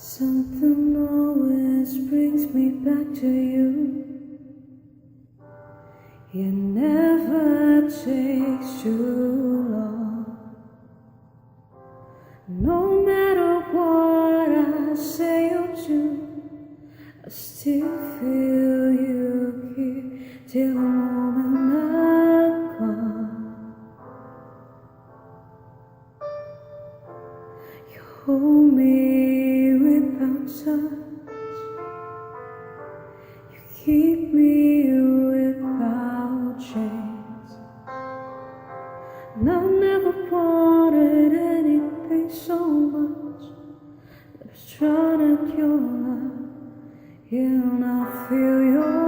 Something always brings me back to you. It never takes too long. No matter what I say or do, I still feel you here till the moment I'm gone. You hold me without touch, you keep me without chains. And I never wanted anything so much, but I was trying to your love, and I feel your